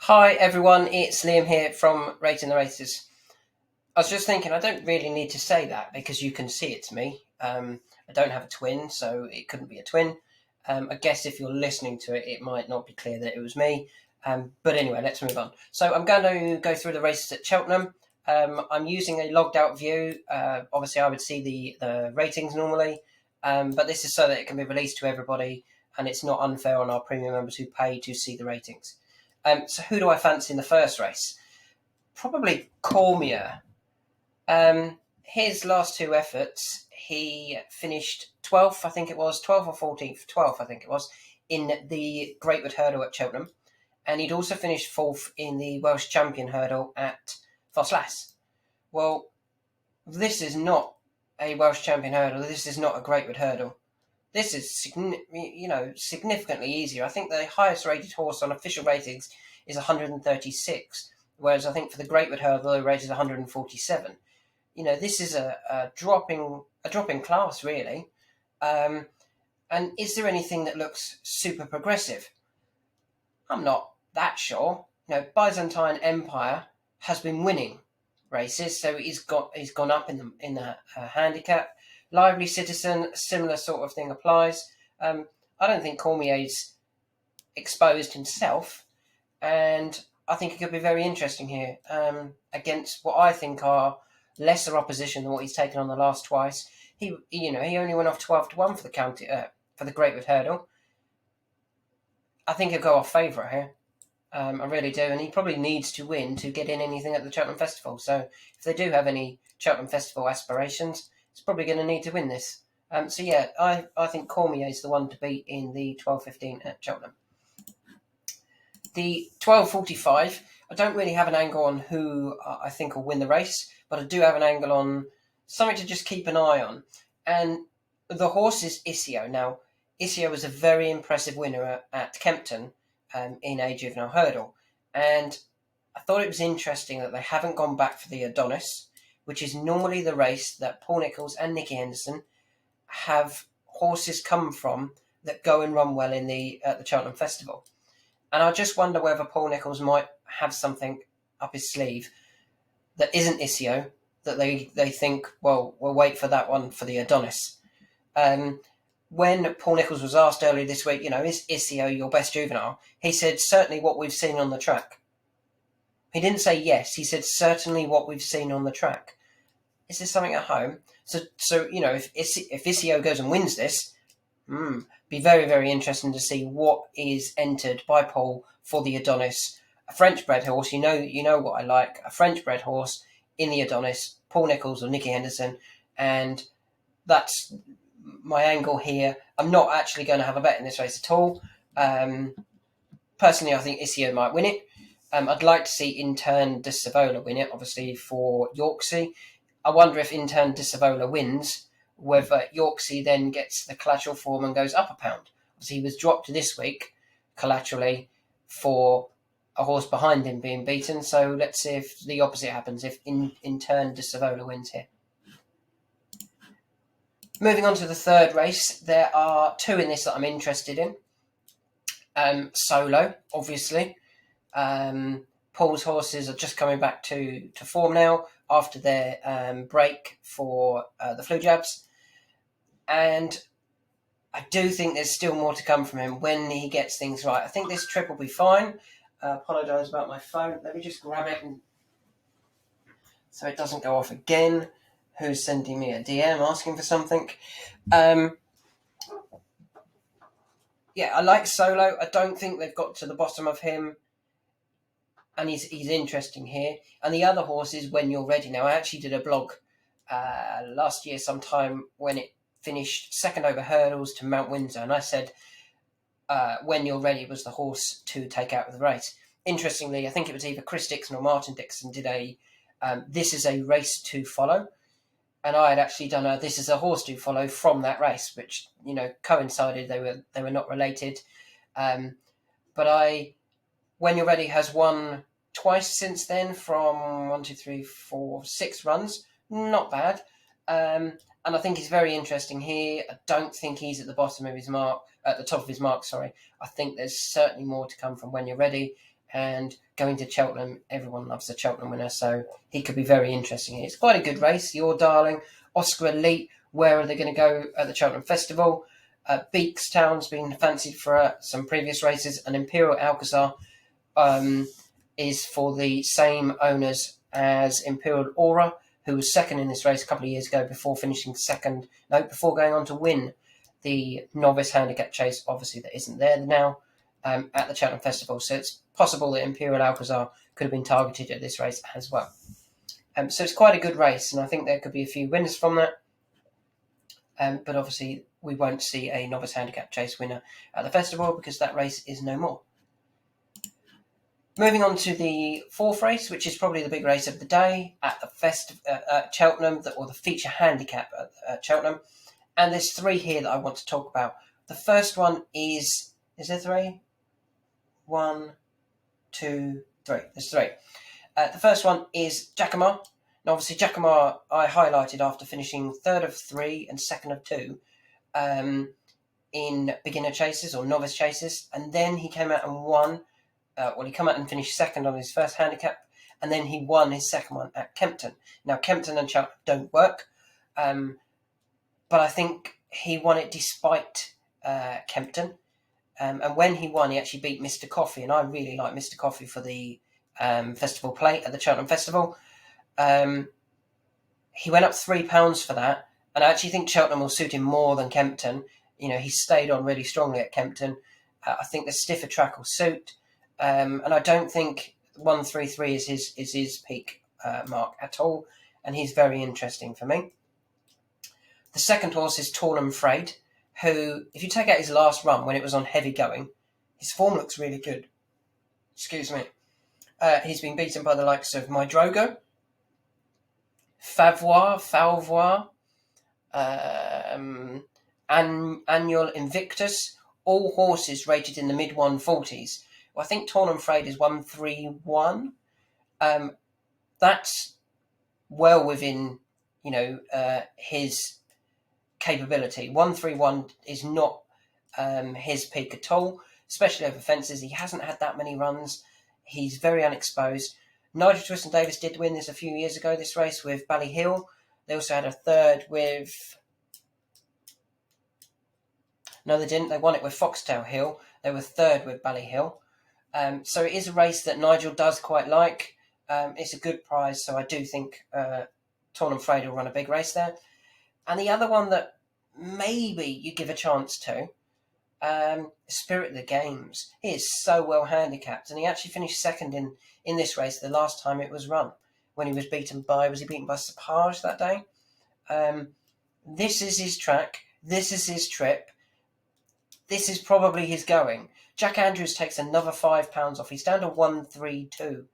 Hi everyone, it's Liam here from Rating the Races. I was just thinking I don't really need to say that because you can see it's me. I don't have a twin, so it couldn't be a twin. I guess if you're listening to it, it might not be clear that it was me. But anyway, let's move on. So I'm going to go through the races at Cheltenham. I'm using a logged out view. Obviously, I would see the ratings normally, but this is so that it can be released to everybody and it's not unfair on our premium members who pay to see the ratings. So who do I fancy in the first race? Probably Cormier. His last two efforts, he finished 12th, I think it was, 12th or 14th, 12th, I think it was, in the Greatwood Hurdle at Cheltenham. And he'd also finished 4th in the Welsh Champion Hurdle at Ffos. Well, this is not a Welsh Champion Hurdle. This is not a Greatwood Hurdle. This is, significantly easier. I think the highest rated horse on official ratings is 136, whereas I think for the Greatwood Hurdle, the rate is 147. This is a drop in class, really. And is there anything that looks super progressive? I'm not that sure. Byzantine Empire has been winning races, so he's gone up in the handicap. Lively Citizen, similar sort of thing applies. I don't think Cormier's exposed himself, and I think it could be very interesting here against what I think are lesser opposition than what he's taken on the last twice. He only went off 12-1 for the county for the Greatwood Hurdle. I think he'll go off favourite here. I really do, and he probably needs to win to get in anything at the Cheltenham Festival. So if they do have any Cheltenham Festival aspirations, he's probably going to need to win this. I think Cormier is the one to beat in the 12:15 at Cheltenham. The 12:45, I don't really have an angle on who I think will win the race, but I do have an angle on something to just keep an eye on. And the horse is Isio. Now, Isio was a very impressive winner at Kempton in a juvenile hurdle. And I thought it was interesting that they haven't gone back for the Adonis, which is normally the race that Paul Nicholls and Nicky Henderson have horses come from that go and run well at the Cheltenham Festival. And I just wonder whether Paul Nicholls might have something up his sleeve that isn't Isio, that they think, well, we'll wait for that one for the Adonis. When Paul Nicholls was asked earlier this week, is Isio your best juvenile? He said, certainly what we've seen on the track. He didn't say yes. He said, certainly what we've seen on the track. Is there something at home? So if Isio goes and wins this, be very, very interesting to see what is entered by Paul for the Adonis. A French-bred horse, you know what I like. A French-bred horse in the Adonis, Paul Nicholls or Nicky Henderson, and that's my angle here. I'm not actually going to have a bet in this race at all. Personally, I think Isio might win it. I'd like to see Interne de Savola win it, obviously, for Yorksea. I wonder if Interne de Savola wins, whether Yorksea then gets the collateral form and goes up a pound. Obviously, he was dropped this week collaterally for a horse behind him being beaten. So let's see if the opposite happens, if Interne de Savola wins here. Moving on to the third race, there are two in this that I'm interested in. Solo, obviously. Paul's horses are just coming back to form now after their break for the flu jabs. And I do think there's still more to come from him when he gets things right. I think this trip will be fine. Apologise about my phone. Let me just grab it so it doesn't go off again. Who's sending me a DM asking for something? I like Solo. I don't think they've got to the bottom of him, and he's interesting here. And the other horse is When You're Ready. Now, I actually did a blog last year sometime when it finished second over hurdles to Mount Windsor, and I said When You're Ready was the horse to take out of the race. Interestingly, I think it was either Chris Dixon or Martin Dixon did this is a race to follow. And I had actually done this is a horse to follow from that race, which, coincided. They were not related. But When You're Ready has won twice since then from 6 runs. Not bad. And I think he's very interesting here. I don't think he's at the bottom of his mark, at the top of his mark, sorry. I think there's certainly more to come from When You're Ready. and going to Cheltenham, everyone loves the Cheltenham winner, so he could be very interesting. It's quite a good race. Your Darling, Oscar Elite, where are they going to go at the Cheltenham Festival? Beakstown's been fancied for some previous races, and Imperial Alcazar is for the same owners as Imperial Aura, who was second in this race a couple of years ago before going on to win the novice handicap chase, obviously that isn't there now, at the Cheltenham Festival. So it's possible that Imperial Alcazar could have been targeted at this race as well. So it's quite a good race, and I think there could be a few winners from that. But obviously we won't see a novice handicap chase winner at the festival because that race is no more. Moving on to the fourth race, which is probably the big race of the day at the at Cheltenham, or the feature handicap at Cheltenham. And there's three here that I want to talk about. The first one is there three? 1, 2, 3. There's three. The first one is Giacomo. Now, obviously, Giacomo I highlighted after finishing third of 3 and second of 2 in beginner chases or novice chases. And then he came out and won. He came out and finished second on his first handicap. And then he won his second one at Kempton. Now, Kempton and Cheltenham don't work. But I think he won it despite Kempton. And when he won, he actually beat Mr. Coffee. And I really like Mr. Coffee for the festival plate at the Cheltenham Festival. He went up £3 for that. And I actually think Cheltenham will suit him more than Kempton. You know, he stayed on really strongly at Kempton. I think the stiffer track will suit. And I don't think 133 is his peak mark at all. And he's very interesting for me. The second horse is Tall and Frayed, who, if you take out his last run when it was on heavy going, his form looks really good. Excuse me. He's been beaten by the likes of Mydrogo, Falvoir, Annual Invictus, all horses rated in the mid 140s. Well, I think Tall and Frayed is 131. That's well within, his capability. 131 is not his peak at all, especially over fences. He hasn't had that many runs. He's very unexposed. Nigel Twiston-Davis did win this a few years ago, this race with Ballyhill. They also had a third with... No, they didn't. They won it with Foxtail Hill. They were third with Ballyhill. So it is a race that Nigel does quite like. It's a good prize, so I do think Tall and Frayed will run a big race there. And the other one that maybe you give a chance to, Spirit of the Games. He is so well handicapped, and he actually finished second in this race the last time it was run, when he was beaten by Sapage that day? This is his track. This is his trip. This is probably his going. Jack Andrews takes another £5 off. He's down to 132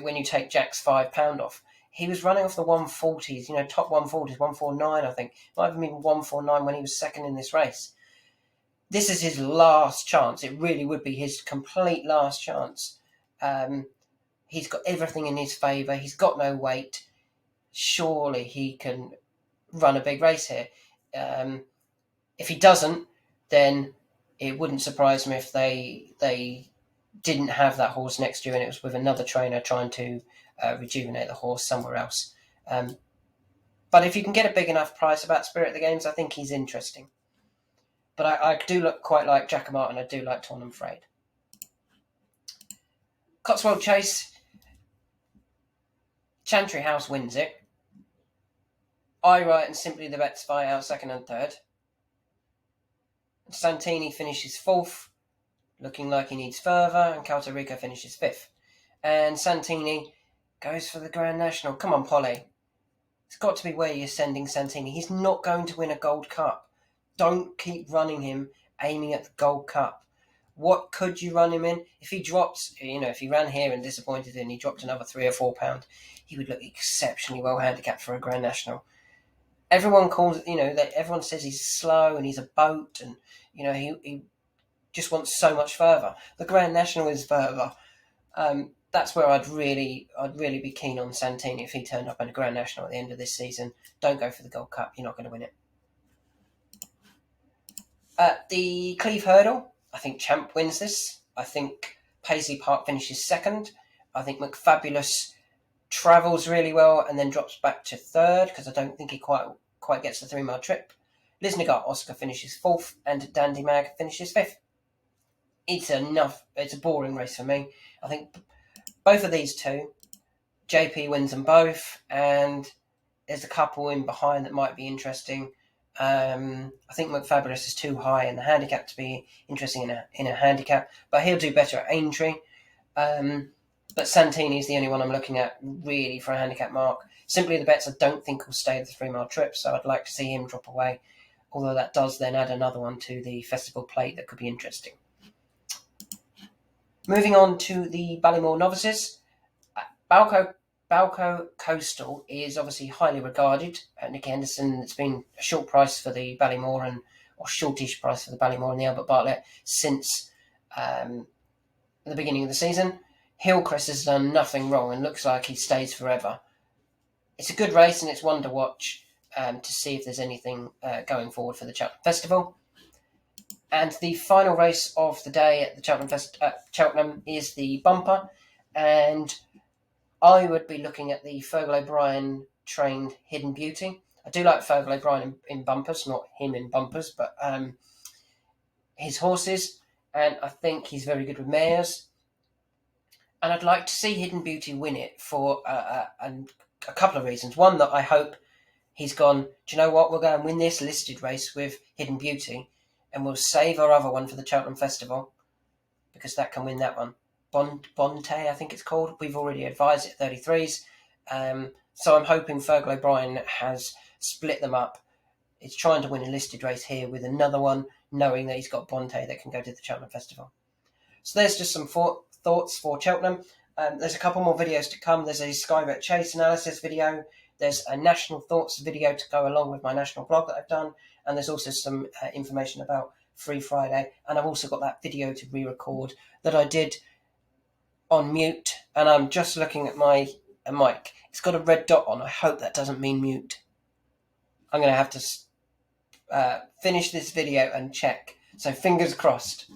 when you take Jack's £5 off. He was running off the 140s, top 140s, 149, I think. Might have been 149 when he was second in this race. This is his last chance. It really would be his complete last chance. He's got everything in his favour. He's got no weight. Surely he can run a big race here. If he doesn't, then it wouldn't surprise me if they didn't have that horse next year and it was with another trainer trying to rejuvenate the horse somewhere else. But if you can get a big enough price about Spirit of the Games, I think he's interesting. But I do quite like Giacomo, and I do like Tall and Frayed. Cotswold Chase. Chantry House wins it. I Write and Simply the Bets buy out second and third. Santini finishes fourth, looking like he needs further, and Calto Rico finishes fifth. And Santini goes for the Grand National. Come on, Polly. It's got to be where you're sending Santini. He's not going to win a Gold Cup. Don't keep running him, aiming at the Gold Cup. What could you run him in? If he drops, if he ran here and disappointed and he dropped another £3 or £4, he would look exceptionally well handicapped for a Grand National. Everyone calls, that everyone says he's slow and he's a boat, and he just wants so much further. The Grand National is further. That's where I'd really be keen on Santini if he turned up in a Grand National at the end of this season. Don't go for the Gold Cup. You're not going to win it. The Cleve Hurdle, I think Champ wins this. I think Paisley Park finishes second. I think McFabulous travels really well and then drops back to third because I don't think he quite gets the 3 mile trip. Lisnagar Oscar finishes fourth and Dandy Mag finishes fifth. It's a boring race for me. I think both of these two, JP wins them both, and there's a couple in behind that might be interesting. I think McFabulous is too high in the handicap to be interesting in a handicap, but he'll do better at Aintree. But Santini is the only one I'm looking at really for a handicap mark. Simply the Bets I don't think will stay the 3 mile trip, so I'd like to see him drop away. Although that does then add another one to the festival plate that could be interesting. Moving on to the Ballymore novices, Balco Coastal is obviously highly regarded. Nick Henderson, it's been a short price for the Ballymore or shortish price for the Ballymore and the Albert Bartlett since the beginning of the season. Hillcrest has done nothing wrong and looks like he stays forever. It's a good race and it's one to watch to see if there's anything going forward for the Cheltenham Festival. And the final race of the day at the Cheltenham is the bumper, and I would be looking at the Fergal O'Brien trained Hidden Beauty. I do like Fergal O'Brien in bumpers, not him in bumpers, but his horses, and I think he's very good with mares. And I'd like to see Hidden Beauty win it for a couple of reasons. One, that I hope he's gone, do you know what, we'll go and win this listed race with Hidden Beauty, and we'll save our other one for the Cheltenham Festival, because that can win that one. Bonte, I think it's called. We've already advised it 33s. So I'm hoping Fergal O'Brien has split them up. It's trying to win a listed race here with another one, knowing that he's got Bonte that can go to the Cheltenham Festival. So there's just some thoughts for Cheltenham. There's a couple more videos to come. There's a Skybet Chase analysis video. There's a National Thoughts video to go along with my national blog that I've done. And there's also some information about Free Friday. And I've also got that video to re-record that I did on mute. And I'm just looking at my mic. It's got a red dot on. I hope that doesn't mean mute. I'm going to have to finish this video and check. So fingers crossed.